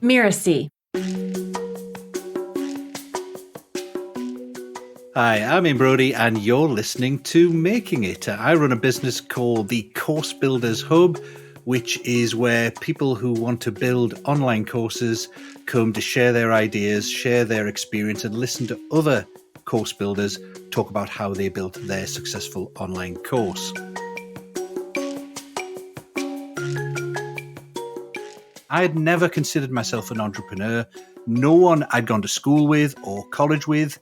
Mirasee. Hi, I'm Brodie, and you're listening to Making It. I run a business called the Course Builders Hub, which is where people who want to build online courses come to share their ideas, share their experience, and listen to other course builders talk about how they built their successful online course. I had never considered myself an entrepreneur. No one I'd gone to school with or college with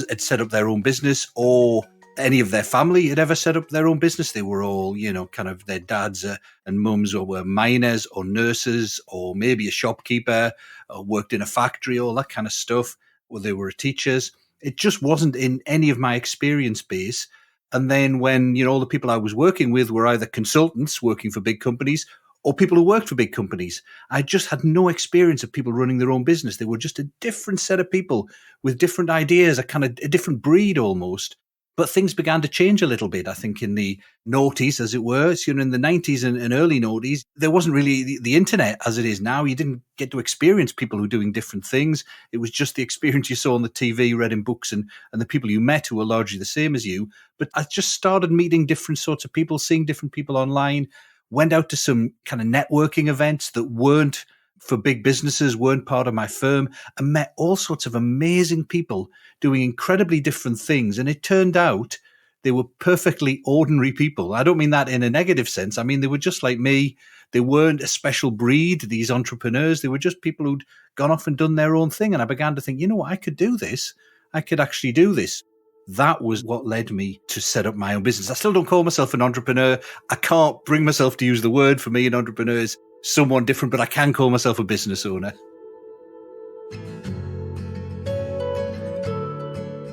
had set up their own business, or any of their family had ever set up their own business. They were all, kind of their dads and mums or were miners or nurses or maybe a shopkeeper or worked in a factory, all that kind of stuff, or they were teachers. It just wasn't in any of my experience base. And then when, all the people I was working with were either consultants working for big companies or people who worked for big companies, I just had no experience of people running their own business. They were just a different set of people with different ideas, a kind of a different breed almost. But things began to change a little bit, I think, in the noughties, as it were. So, in the 90s and early noughties, there wasn't really the internet as it is now. You didn't get to experience people who were doing different things. It was just the experience you saw on the TV, read in books, and the people you met who were largely the same as you. But I just started meeting different sorts of people, seeing different people online, went out to some kind of networking events that weren't for big businesses, weren't part of my firm, and met all sorts of amazing people doing incredibly different things. And it turned out they were perfectly ordinary people. I don't mean that in a negative sense. I mean, they were just like me. They weren't a special breed, these entrepreneurs. They were just people who'd gone off and done their own thing. And I began to think, I could do this. I could actually do this. That was what led me to set up my own business. I still don't call myself an entrepreneur. I can't bring myself to use the word. For me, an entrepreneur is someone different, but I can call myself a business owner.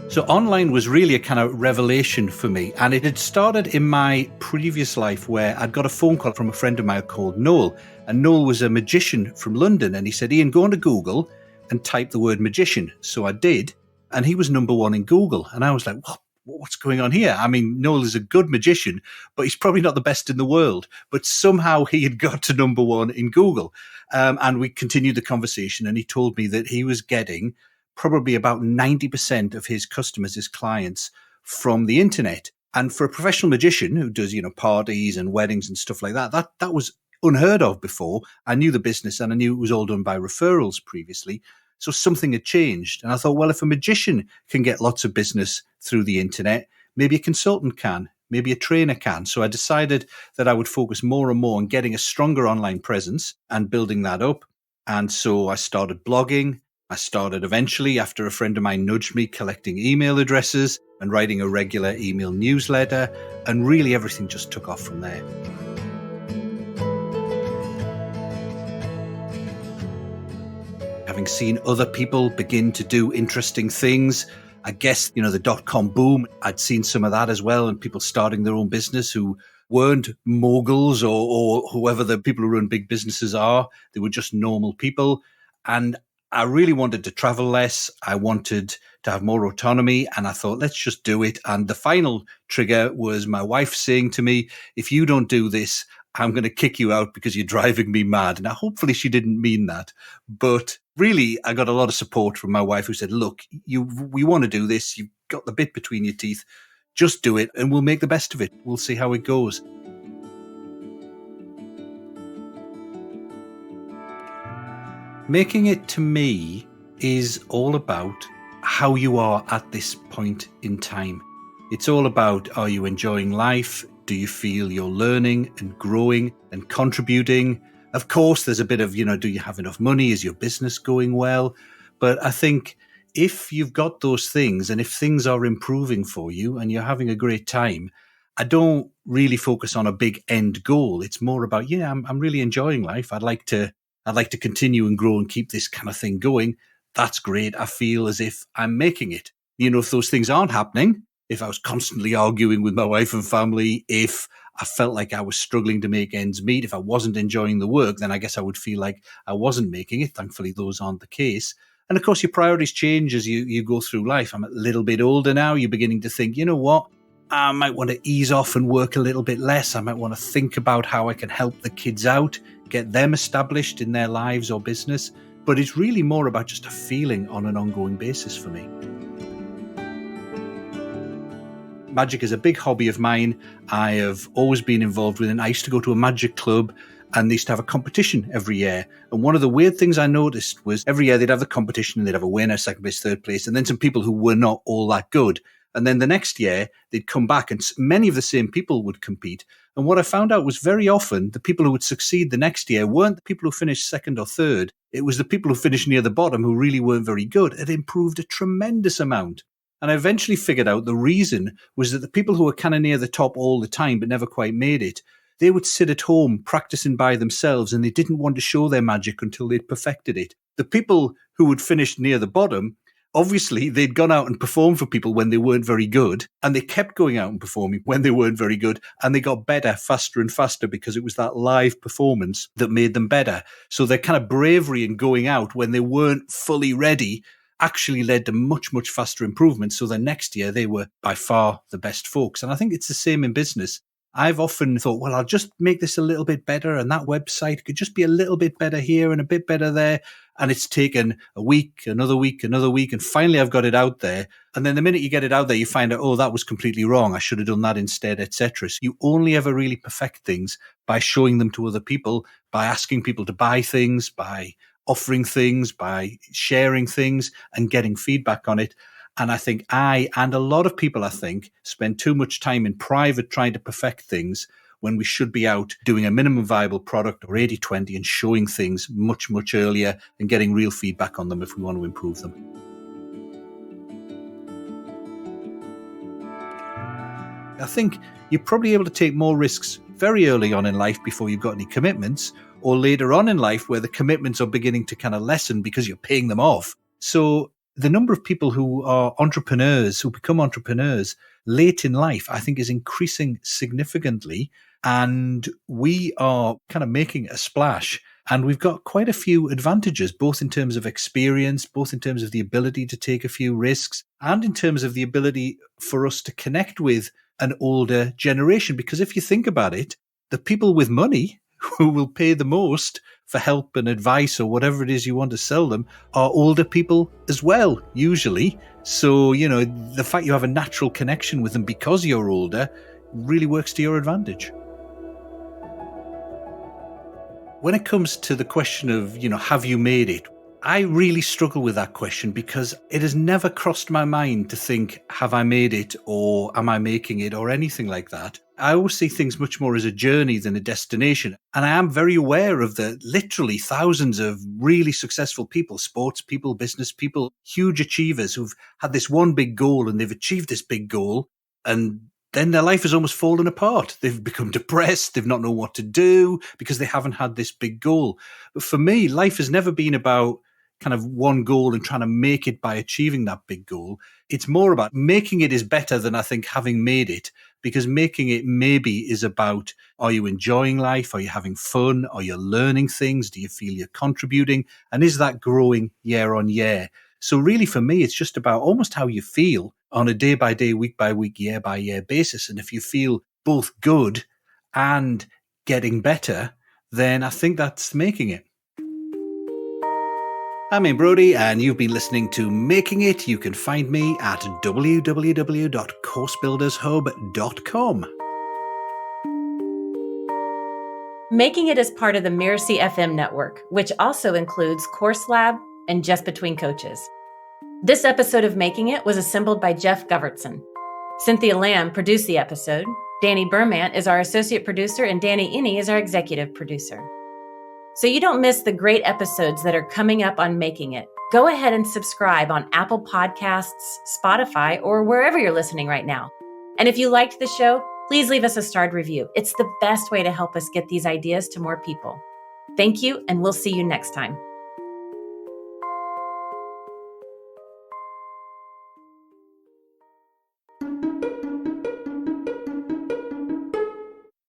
So online was really a kind of revelation for me. And it had started in my previous life where I'd got a phone call from a friend of mine called Noel. And Noel was a magician from London. And he said, Ian, go onto Google and type the word magician. So I did. And he was number one in Google. And I was like, what's going on here? I mean, Noel is a good magician, but he's probably not the best in the world. But somehow he had got to number one in Google. And we continued the conversation. And he told me that he was getting probably about 90% of his customers, his clients, from the internet. And for a professional magician who does, parties and weddings and stuff like that, that was unheard of before. I knew the business and I knew it was all done by referrals previously. So something had changed. And I thought, well, if a magician can get lots of business through the internet, maybe a consultant can, maybe a trainer can. So I decided that I would focus more and more on getting a stronger online presence and building that up. And so I started blogging. I started eventually, after a friend of mine nudged me, collecting email addresses and writing a regular email newsletter. And really everything just took off from there. Having seen other people begin to do interesting things, I guess, the dot-com boom, I'd seen some of that as well, and people starting their own business who weren't moguls or whoever the people who run big businesses are. They were just normal people. And I really wanted to travel less. I wanted to have more autonomy. And I thought, let's just do it. And the final trigger was my wife saying to me, if you don't do this, I'm going to kick you out because you're driving me mad. Now, hopefully she didn't mean that. But really, I got a lot of support from my wife who said, look, we want to do this. You've got the bit between your teeth. Just do it and we'll make the best of it. We'll see how it goes. Making it, to me, is all about how you are at this point in time. It's all about, are you enjoying life? Do you feel you're learning and growing and contributing? Of course, there's a bit of, do you have enough money? Is your business going well? But I think if you've got those things and if things are improving for you and you're having a great time, I don't really focus on a big end goal. It's more about, I'm really enjoying life. I'd like to continue and grow and keep this kind of thing going. That's great. I feel as if I'm making it. If those things aren't happening, if I was constantly arguing with my wife and family, if I felt like I was struggling to make ends meet, if I wasn't enjoying the work, then I guess I would feel like I wasn't making it. Thankfully, those aren't the case. And of course, your priorities change as you go through life. I'm a little bit older now. You're beginning to think, you know what? I might want to ease off and work a little bit less. I might want to think about how I can help the kids out, get them established in their lives or business. But it's really more about just a feeling on an ongoing basis for me. Magic is a big hobby of mine. I have always been involved with it. I used to go to a magic club and they used to have a competition every year. And one of the weird things I noticed was every year they'd have the competition and they'd have a winner, second place, third place, and then some people who were not all that good. And then the next year they'd come back and many of the same people would compete. And what I found out was very often the people who would succeed the next year weren't the people who finished second or third. It was the people who finished near the bottom who really weren't very good. It improved a tremendous amount. And I eventually figured out the reason was that the people who were kind of near the top all the time but never quite made it, they would sit at home practicing by themselves and they didn't want to show their magic until they'd perfected it. The people who would finish near the bottom, obviously they'd gone out and performed for people when they weren't very good, and they kept going out and performing when they weren't very good, and they got better faster and faster because it was that live performance that made them better. So their kind of bravery in going out when they weren't fully ready actually led to much, much faster improvements. So the next year they were by far the best folks. And I think it's the same in business. I've often thought, well, I'll just make this a little bit better, and that website could just be a little bit better here and a bit better there. And it's taken a week, another week, and finally I've got it out there. And then the minute you get it out there, you find out, oh, that was completely wrong. I should have done that instead, etc. So you only ever really perfect things by showing them to other people, by asking people to buy things, by offering things, by sharing things and getting feedback on it. And I think I, and a lot of people, I think, spend too much time in private trying to perfect things when we should be out doing a minimum viable product or 80-20 and showing things much, much earlier and getting real feedback on them if we want to improve them. I think you're probably able to take more risks very early on in life before you've got any commitments, or later on in life where the commitments are beginning to kind of lessen because you're paying them off. So the number of people who are entrepreneurs, who become entrepreneurs late in life, I think is increasing significantly. And we are kind of making a splash. And we've got quite a few advantages, both in terms of experience, both in terms of the ability to take a few risks, and in terms of the ability for us to connect with an older generation. Because if you think about it, the people with money who will pay the most for help and advice or whatever it is you want to sell them are older people as well, usually. So, you know, the fact you have a natural connection with them because you're older really works to your advantage. When it comes to the question of, you know, have you made it? I really struggle with that question because it has never crossed my mind to think, have I made it or am I making it or anything like that. I always see things much more as a journey than a destination. And I am very aware of the literally thousands of really successful people, sports people, business people, huge achievers who've had this one big goal and they've achieved this big goal and then their life has almost fallen apart. They've become depressed. They've not known what to do because they haven't had this big goal. But for me, life has never been about kind of one goal and trying to make it by achieving that big goal. It's more about making it is better than I think having made it, because making it maybe is about, are you enjoying life? Are you having fun? Are you learning things? Do you feel you're contributing? And is that growing year on year? So really for me, it's just about almost how you feel on a day by day, week by week, year by year basis. And if you feel both good and getting better, then I think that's making it. I'm Brodie, and you've been listening to Making It. You can find me at www.coursebuildershub.com. Making It is part of the Mirasee FM network, which also includes Course Lab and Just Between Coaches. This episode of Making It was assembled by Jeff Govertson. Cynthia Lamb produced the episode. Danny Bermant is our associate producer, and Danny Inney is our executive producer. So you don't miss the great episodes that are coming up on Making It, go ahead and subscribe on Apple Podcasts, Spotify, or wherever you're listening right now. And if you liked the show, please leave us a starred review. It's the best way to help us get these ideas to more people. Thank you, and we'll see you next time.